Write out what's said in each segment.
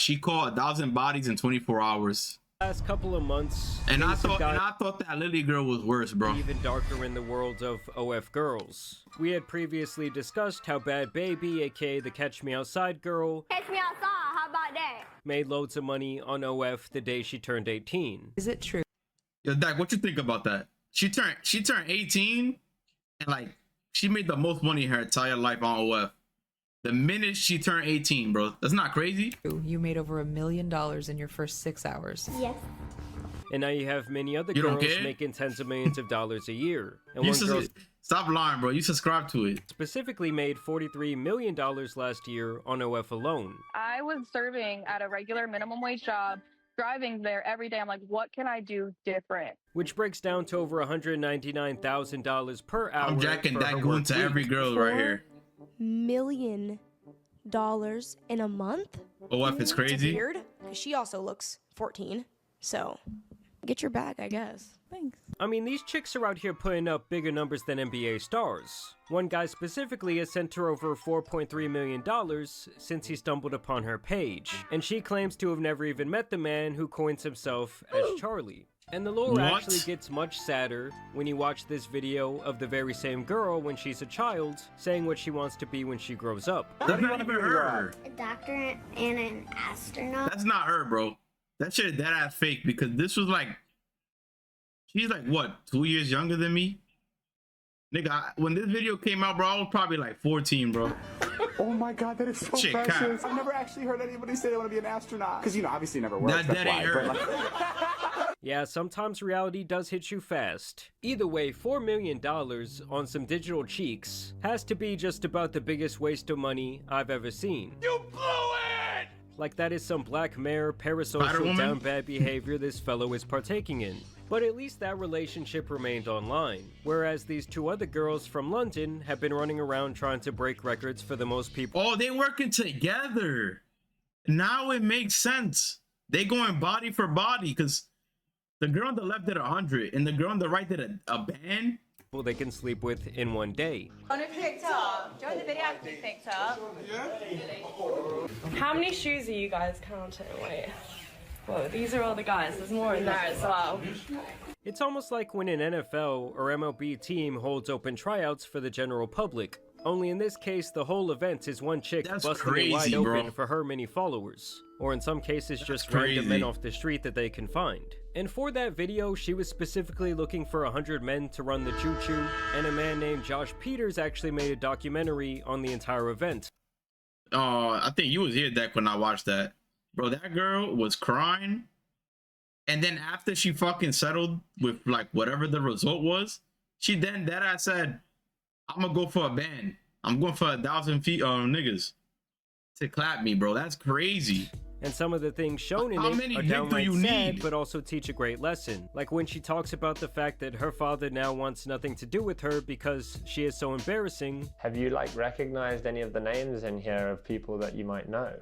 she caught 1,000 bodies in 24 hours. Last couple of months, And I thought that Lily girl was worse, bro. Even darker in the world of OF girls. We had previously discussed how Bad Baby, aka the Catch Me Outside girl, Catch me outside, how about that? made loads of money on OF the day she turned 18. Is it true? Yo, Dak, what you think about that? She turned 18 and like she made the most money in her entire life on OF. The minute she turned 18, bro. That's not crazy. You made over $1 million in your first 6 hours. Yes. And now you have many other You don't girls care? making tens of millions of dollars a year. And You one girl stop lying, bro. You subscribe to it. specifically made $43 million last year on OF alone. I was serving at a regular minimum wage job, driving there every day. I'm like, what can I do different? Which breaks down to over $199,000 per hour. I'm jacking for her that goon work to week. every girl right here. $1 million in a month? OF is crazy. Weird, because she also looks 14. So, get your bag, I guess. Thanks. I mean, these chicks are out here putting up bigger numbers than NBA stars. One guy specifically has sent her over $4.3 million since he stumbled upon her page, and she claims to have never even met the man who coins himself as Charlie. And the lore What? actually gets much sadder when you watch this video of the very same girl when she's a child saying what she wants to be when she grows up. That's not even her. A doctor and an astronaut. That's not her, bro. That shit is that ass fake because this was like, she's like what, 2 years younger than me? Nigga, when this video came out, bro, I was probably like 14, bro. Oh my god, that is so Shit, precious. Cap. I've never actually heard anybody say they want to be an astronaut. Because, you know, obviously it never works. That ain't her. But, like, Yeah, sometimes reality does hit you fast. Either way, $4 million on some digital cheeks has to be just about the biggest waste of money I've ever seen. You blew it! Like that is some Black Mirror parasocial Spider-Woman? down bad behavior this fellow is partaking in. But at least that relationship remained online, whereas these two other girls from London have been running around trying to break records for the most people. Oh, they working together. Now it makes sense. They going body for body because the girl on the left did 100 and the girl on the right did a band. They can sleep with in one day. On a picked up. Do you want the video to be picked up? How many shoes are you guys counting? Wait. Whoa, these are all the guys. There's more in there as well. It's almost like when an NFL or MLB team holds open tryouts for the general public. Only in this case, the whole event is one chick That's busting it wide crazy, open bro. for her many followers. Or in some cases, just random men off the street that they can find. And for that video, she was specifically looking for 100 men to run the choo-choo, and a man named Josh Peters actually made a documentary on the entire event. I think you was here, Deck, when I watched that. Bro, that girl was crying. And then after she fucking settled with like whatever the result was, she then that I said, I'm gonna go for a band. I'm going for 1,000 feet niggas to clap me, bro. That's crazy. And some of the things shown in How it many are dick do downright you sad, need? but also teach a great lesson. Like when she talks about the fact that her father now wants nothing to do with her because she is so embarrassing. Have you like recognized any of the names in here of people that you might know?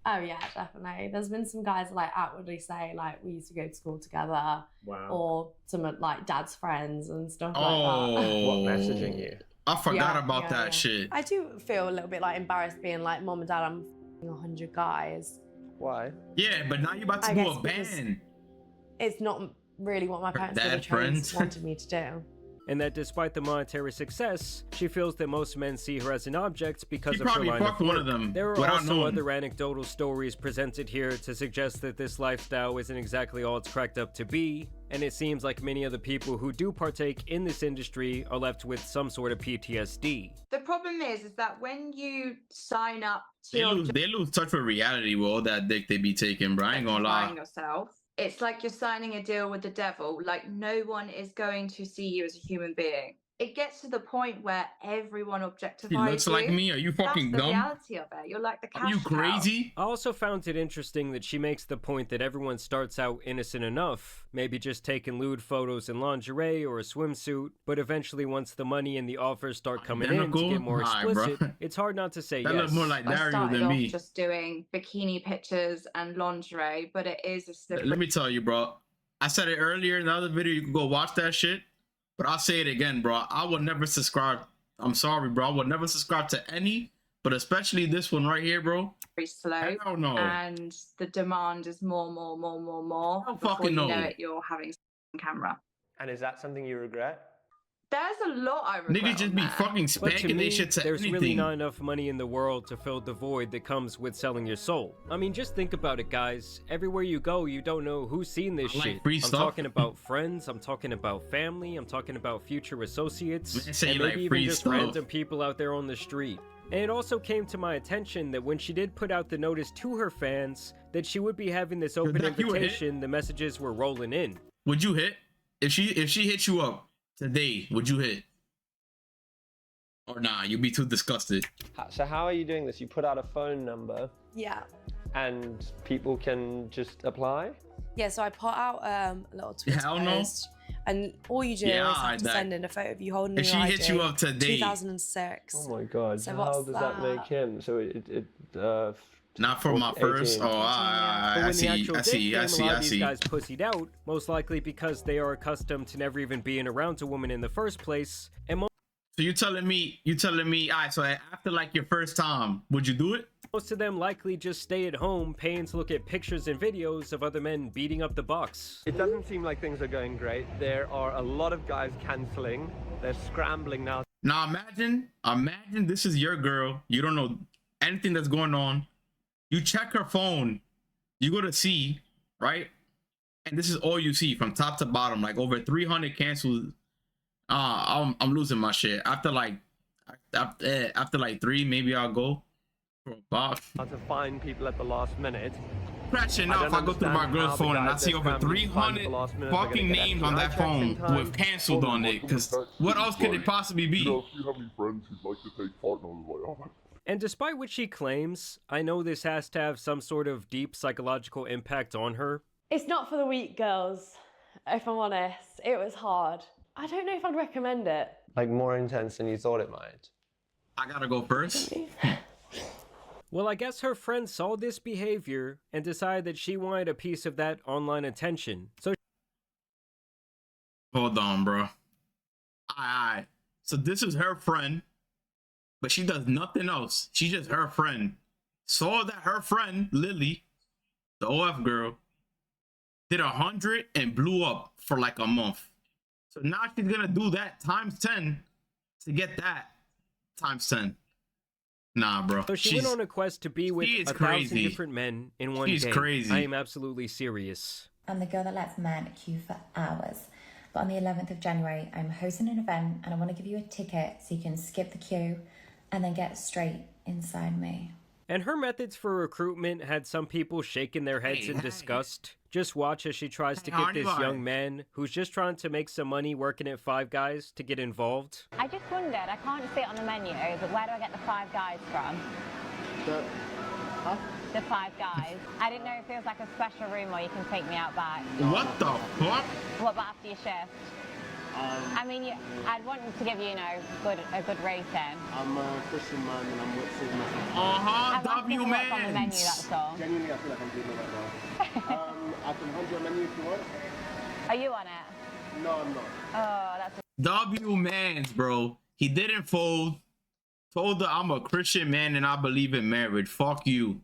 Oh yeah, definitely. There's been some guys like outwardly saying like we used to go to school together, Wow. or some of like dad's friends and stuff Oh, like that. What messaging you? I forgot Yeah, about yeah, that yeah. shit. I do feel a little bit like embarrassed being like, Mom and Dad, I'm 100 guys. Why? Yeah, but now you about to I do guess a because- band. It's not really what my parents Dad really friends. wanted me to do. And that despite the monetary success, she feels that most men see her as an object because She of her probably line of fucked one work. of them There are without also knowing. other anecdotal stories presented here to suggest that this lifestyle isn't exactly all it's cracked up to be, and it seems like many of the people who do partake in this industry are left with some sort of PTSD. The problem is that when you sign up to They your lose touch with reality with all that dick they be taking, bro. I ain't gonna justifying lie. yourself, it's like you're signing a deal with the devil. Like no one is going to see you as a human being. It gets to the point where everyone objectifies He looks you. like me. Are you fucking That's the dumb? reality of it. You're like the cash Are you cow. crazy? I also found it interesting that she makes the point that everyone starts out innocent enough, maybe just taking lewd photos in lingerie or a swimsuit, but eventually once the money and the offers start coming in to Identical? get more Alright, bro. explicit, it's hard not to say That yes. look more like I Dario started than off me. just doing bikini pictures and lingerie, but it is a slippery. Let me tell you, bro. I said it earlier in the other video. You can go watch that shit. But I'll say it again, bro. I will never subscribe. I'm sorry, bro. I will never subscribe to any, but especially this one right here, bro. slow. Hell no. And the demand is more. Hell Before fucking you no. know it, you're having on camera. And is that something you regret? There's a lot I regret. Niggas just on be there. fucking But to spanking me, they shit to there's anything. really not enough money in the world to fill the void that comes with selling your soul. I mean, just think about it, guys. Everywhere you go, you don't know who's seen this I like shit. free I'm stuff. talking about friends, I'm talking about family, I'm talking about future associates, Man, say and you like maybe free even just stuff. random people out there on the street. And it also came to my attention that when she did put out the notice to her fans that she would be having this open Dak, you would hit? invitation, the messages were rolling in. Would you hit? If she hit you up today, would you hit? Or nah, you'd be too disgusted. So how are you doing this? You put out a phone number Yeah. and people can just apply? Yeah, so I put out a little Twitter Hell no. post, and all you do Yeah, is have to that- send in a photo of you holding If your she ID. hit you up today, 2006. Oh my god, So how what's does that make that? him? So not for my 18. first. Oh, But I when the see, actual I date see, came, I see, a lot I of these see. guys pussied out, most likely because they are accustomed to never even being around a woman in the first place, and So you telling me, all right, so after like your first time, would you do it? most of them likely just stay at home, paying to look at pictures and videos of other men beating up the box. It doesn't seem like things are going great. There are a lot of guys cancelling. They're scrambling now. Now imagine this is your girl. You don't know anything that's going on. You check her phone. You go to see, right? And this is all you see from top to bottom, like over 300 canceled. I'm losing my shit. After like 3, maybe I'll go for a box. To find people at the last minute. Crashing I out don't if I go through my understand girl's how the phone and I guys see that over scramble to find 300 the last minute are gonna fucking get names on extra that phone checks in time. with canceled on it. Because what else could it possibly be? You know, if you have any friends who'd like to take part, and I was like, oh my. And despite what she claims, I know this has to have some sort of deep psychological impact on her. It's not for the weak girls, if I'm honest. It was hard. I don't know if I'd recommend it. Like more intense than you thought it might. I gotta go first. Well, I guess her friend saw this behavior and decided that she wanted a piece of that online attention. So Hold on, bro. Alright. So this is her friend, but she does nothing else. She's just her friend. Saw that her friend, Lily, the OF girl, did 100 and blew up for like a month. So now she's gonna do that times 10 to get that times 10. Nah, bro. So she went on a quest to be with she is 1,000 crazy. different men in one She's day. crazy. I am absolutely serious. I'm the girl that lets men queue for hours. But on the 11th of January, I'm hosting an event and I want to give you a ticket so you can skip the queue and then get straight inside me. And her methods for recruitment had some people shaking their heads in disgust. Just watch as she tries to get this young man who's just trying to make some money working at Five Guys to get involved. I just wondered, I can't see it on the menu, but where do I get the Five Guys from? The Five Guys. I didn't know if it was like a special room or you can take me out back. What the fuck? What about after your shift? I mean, I'd want to give you, a good rating. I'm a Christian man and I'm with Sigma. I'm asking for what's on the menu, that's all. Genuinely, I feel like I'm doing it right now. I can hand you a menu if you want. Are you on it? No, I'm not. Oh, that's W Mans, bro. He didn't fold. Told her I'm a Christian man and I believe in marriage. Fuck you.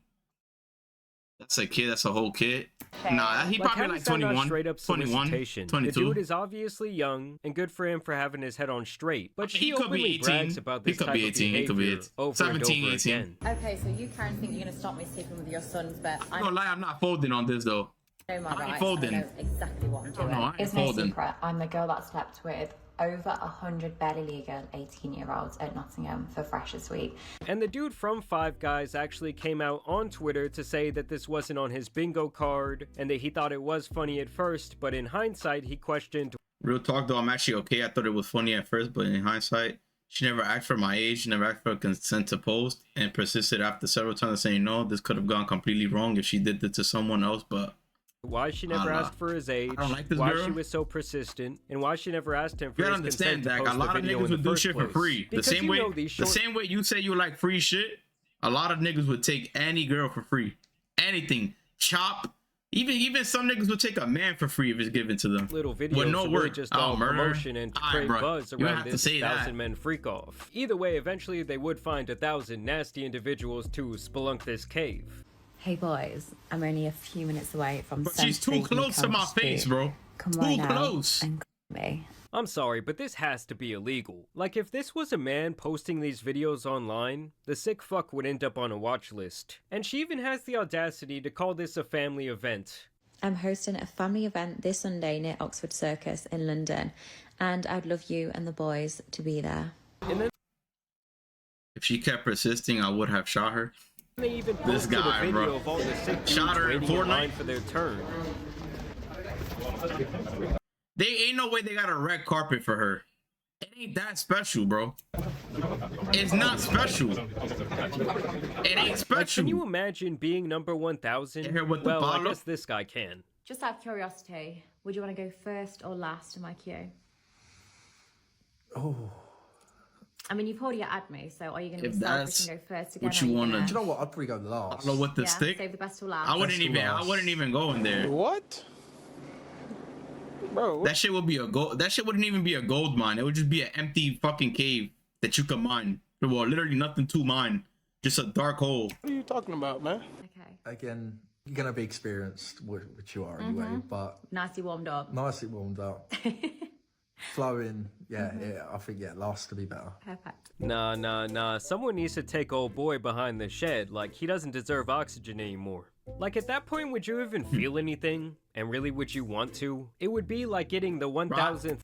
That's a kid. That's a whole kid. Nah, he probably like 21, straight up 21, solicitation. 22. The dude is obviously young, and good for him for having his head on straight. But He she could be openly 18. brags about He this could type be of 18. He could be behavior 18. over 17, and over 18. again. Okay, so you Karen think you're going to stop me sleeping with your sons, but I'm gonna lie, I'm not folding on this though. I know my I ain't rights. folding. I know exactly what I'm doing. No, I ain't It's no folding. secret. I'm the girl that slept with over 100 barely legal 18-year-olds at Nottingham for Freshers Week. And the dude from Five Guys actually came out on Twitter to say that this wasn't on his bingo card and that he thought it was funny at first, but in hindsight, he questioned. Real talk though, I'm actually okay. I thought it was funny at first, but in hindsight, she never asked for my age, never asked for consent to post, and persisted after several times saying no, this could have gone completely wrong if she did it to someone else, but Why she never asked for his age, I don't like this why girl. she was so persistent, and why she never asked him for you his gotta understand consent to that post a lot the of video niggas in the would do first shit for place. free. Because The same you way, know these short- the same way you say you like free shit, a lot of niggas would take any girl for free. Anything. Chop. Even some niggas would take a man for free if it's given to them. Little videos with no are work. really just all murder. promotion and to All right, create bro. buzz You don't around have to this say that. 1,000 men freak off. Either way, eventually they would find 1,000 nasty individuals to spelunk this cave. Hey boys, I'm only a few minutes away from But she's too close to my face, bro. Come Too right out close. and call me. I'm sorry, but this has to be illegal. Like, if this was a man posting these videos online, the sick fuck would end up on a watch list. And she even has the audacity to call this a family event. I'm hosting a family event this Sunday near Oxford Circus in London, and I'd love you and the boys to be there. And then If she kept persisting, I would have shot her. they even This posted guy, a video bro. of all the sick dudes Shot her in waiting in Fortnite. line for their turn. They ain't no way they got a red carpet for her. It ain't that special, bro. It's not special. It ain't special. Like, can you imagine being number 1,000? Here with the Well, I bottle? guess this guy can. Just out of curiosity, would you want to go first or last in my queue? Oh. I mean, you've already had me, so are you going to If be selfish that's and go first again? what or you are wanna gonna- Do you know what? I'd probably go last. Follow with the Yeah, stick? save the best till last. I wouldn't even go in there. What? Bro, That shit would be a gold. That shit wouldn't even be a gold mine. It would just be an empty fucking cave that you could mine. Well, literally nothing to mine. Just a dark hole. what are you talking about, man? Okay. Again, you're gonna be experienced, which you are anyway, but Nicely warmed up. nicely warmed up. Flowing, I think last to be better. Perfect. Nah. Someone needs to take old boy behind the shed. Like, he doesn't deserve oxygen anymore. Like, at that point, would you even feel anything? And really, would you want to? It would be like getting the 1,000th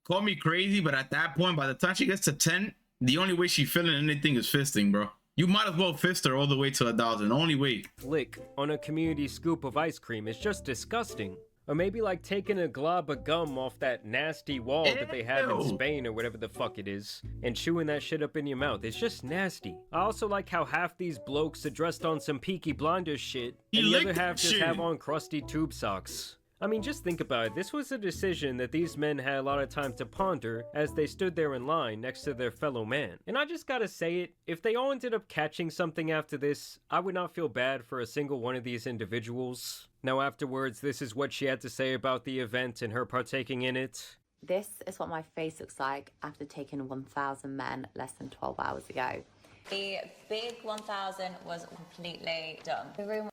Call me crazy, but at that point, by the time she gets to 10, the only way she's feeling anything is fisting, bro. You might as well fist her all the way to 1,000. Only way. lick on a community scoop of ice cream is just disgusting. Or maybe like taking a glob of gum off that nasty wall that they have in Ew. Spain or whatever the fuck it is, and chewing that shit up in your mouth. It's just nasty. I also like how half these blokes are dressed on some Peaky Blinders shit, He and the other licked half just shit. have on crusty tube socks. I mean, just think about it. This was a decision that these men had a lot of time to ponder as they stood there in line next to their fellow man. And I just gotta say it, if they all ended up catching something after this, I would not feel bad for a single one of these individuals. Now afterwards, this is what she had to say about the event and her partaking in it. This is what my face looks like after taking 1,000 men less than 12 hours ago. The big 1,000 was completely done. The room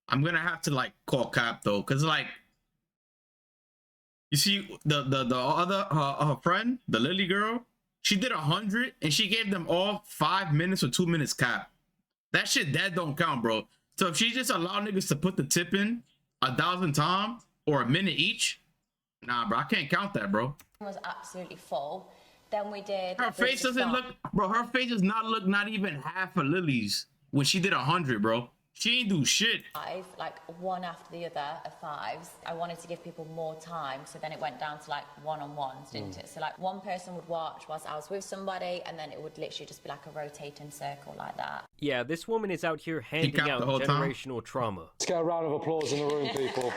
I'm gonna have to like call cap though, cause like, you see the other her friend, the Lily girl, she did 100 and she gave them all 5 minutes or 2 minutes cap. That shit that don't count, bro. So if she just allowed niggas to put the tip in 1,000 times or a minute each, nah, bro, I can't count that, bro. was absolutely full. Then we did... Her face doesn't look, bro. Her face does not look not even half of Lily's when she did 100, bro. She ain't do shit. Five, like one after the other of fives. I wanted to give people more time, so then it went down to like one-on-ones, didn't it? So like one person would watch whilst I was with somebody, and then it would literally just be like a rotating circle like that. Yeah, this woman is out here handing capped out the whole time? generational trauma. Let's get a round of applause in the room, people.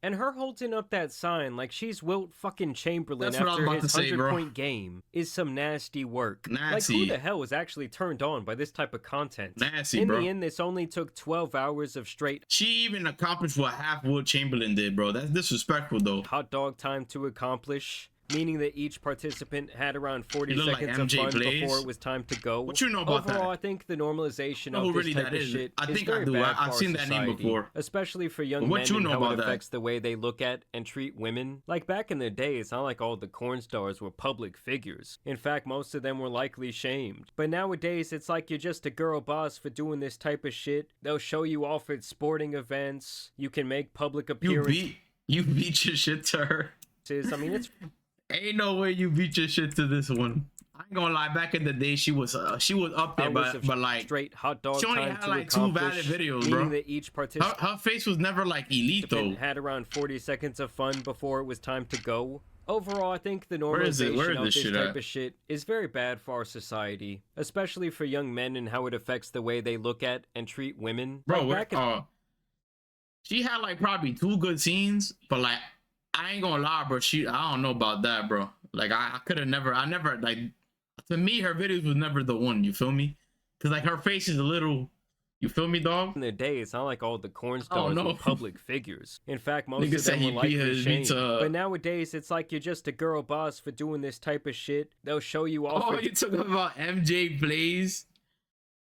And her holding up that sign like she's Wilt fucking Chamberlain That's what I was after about his to say, bro. 100-point game is some nasty work. Like, Nasty. who the hell is actually turned on by this type of content? Nasty, In bro. the end, this only took 12 hours of straight She even accomplished what half Wilt Chamberlain did, bro. That's disrespectful, though. hot dog time to accomplish, meaning that each participant had around 40 You look like seconds of MJ fun Blaze. before it was time to go. What you know about that? Overall, I think the normalization I know of who this really type that of is. shit I is think I very do. bad I've for seen our that name society, before. especially for young What men you and know how about it that? affects the way they look at and treat women. Like back in the day, it's not like all the corn stars were public figures. In fact, most of them were likely shamed. But nowadays, it's like you're just a girl boss for doing this type of shit. They'll show you off at sporting events. You can make public You appearances. beat your shit to her. I mean, it's Ain't no way you beat your shit to this one. I ain't gonna lie. Back in the day, she was up there, hours of but like straight hot dog she only time had to like 2 valid accomplish, videos, meaning bro. that each participant Her face was never like elite though. had around 40 seconds of fun before it was time to go. Overall, I think the Where is it? Where normalization is of this this shit type at? of shit is very bad for our society, especially for young men and how it affects the way they look at and treat women. Bro, Like, back in- she had like probably 2 good scenes, but like I ain't gonna lie, bro. I don't know about that, bro. Like I never like, to me her videos was never the one. You feel me? Cause like her face is a little You feel me, dog? In the day, it's not like all the corn stars no. were public figures. In fact, most Nigga of said them he were likely beat his shamed. beats up. But nowadays, it's like you're just a girl boss for doing this type of shit. They'll show you off Oh, at you talking about MJ Blaze?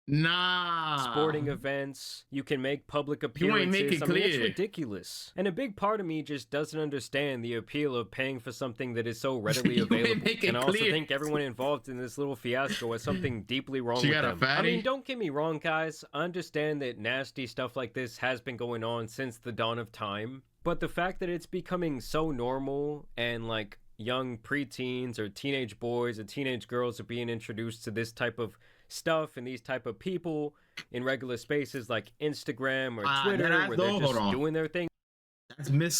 Nah. sporting events. You can make public You appearances. ain't make it I mean, it's clear. ridiculous. And a big part of me just doesn't understand the appeal of paying for something that is so readily You ain't available. make it And I also clear. think everyone involved in this little fiasco has something deeply wrong She with got a them. I fatty? mean, don't get me wrong, guys. I understand that nasty stuff like this has been going on since the dawn of time. But the fact that it's becoming so normal and like young preteens or teenage boys or teenage girls are being introduced to this type of stuff and these type of people in regular spaces like Instagram or Twitter where they're just doing their thing.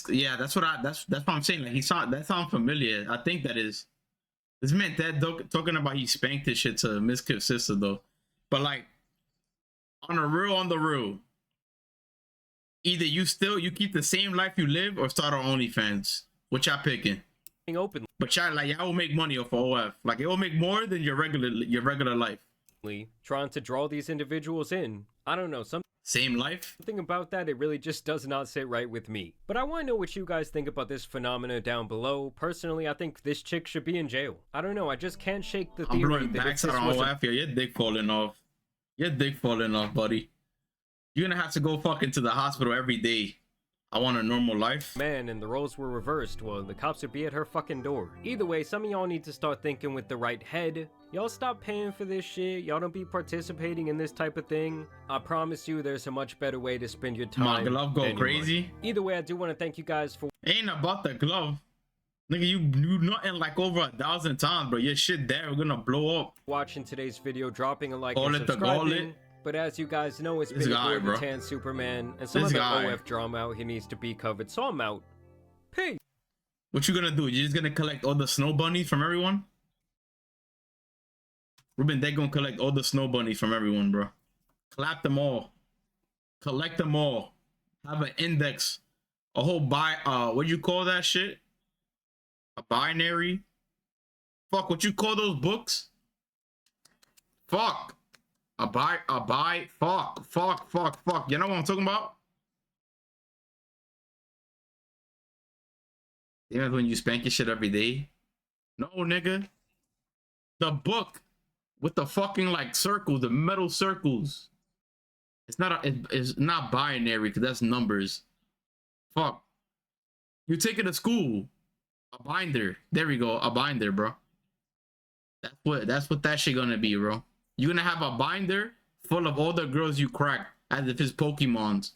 Yeah, that's what I'm saying. Like that sounds familiar. I think that is this meant that talking about he spanked his shit to Mizkif's sister though. But like on the real, either you keep the same life you live or start on OnlyFans. What y'all picking? Open. But y'all will make money off of OF. Like it will make more than your regular life. Trying to draw these individuals in. I don't know, same life? Something about that, it really just does not sit right with me. But I want to know what you guys think about this phenomena down below. Personally, I think this chick should be in jail. I don't know, I just can't shake the I'm theory blowing that backs if this out on wasn't OF. Your dick falling off. Your dick falling off, buddy. You're gonna have to go fucking to the hospital every day. I want a normal life. Man, and the roles were reversed. Well, the cops would be at her fucking door. Either way, some of y'all need to start thinking with the right head. Y'all stop paying for this shit. Y'all don't be participating in this type of thing. I promise you there's a much better way to spend your time. My glove go than your crazy. money. Either way, I do want to thank you guys for Ain't about the glove. Nigga, you nothing like over 1,000 times, bro. Your shit there, we're gonna blow up. watching today's video, dropping a like Call and it the subscribing. gauntlet. But as you guys know, it's This been guy, your boy, bro. the Tan Superman, and some This other guy. OF drama out here needs to be covered. So I'm out. Peace. What you gonna do? You're just gonna collect all the snow bunnies from everyone? Ruben, they gonna collect all the snow bunnies from everyone, bro. Clap them all. Collect them all. Have an index. A whole what you call that shit? A binary? Fuck, what you call those books? Fuck. Fuck. You know what I'm talking about? Even when you spank your shit every day? No, nigga. The book with the fucking like circles, the metal circles. It's not binary because that's numbers. Fuck. You take it to school. A binder. There we go. A binder, bro. That's what that shit gonna be, bro. You're gonna have a binder full of all the girls you crack as if it's Pokemons.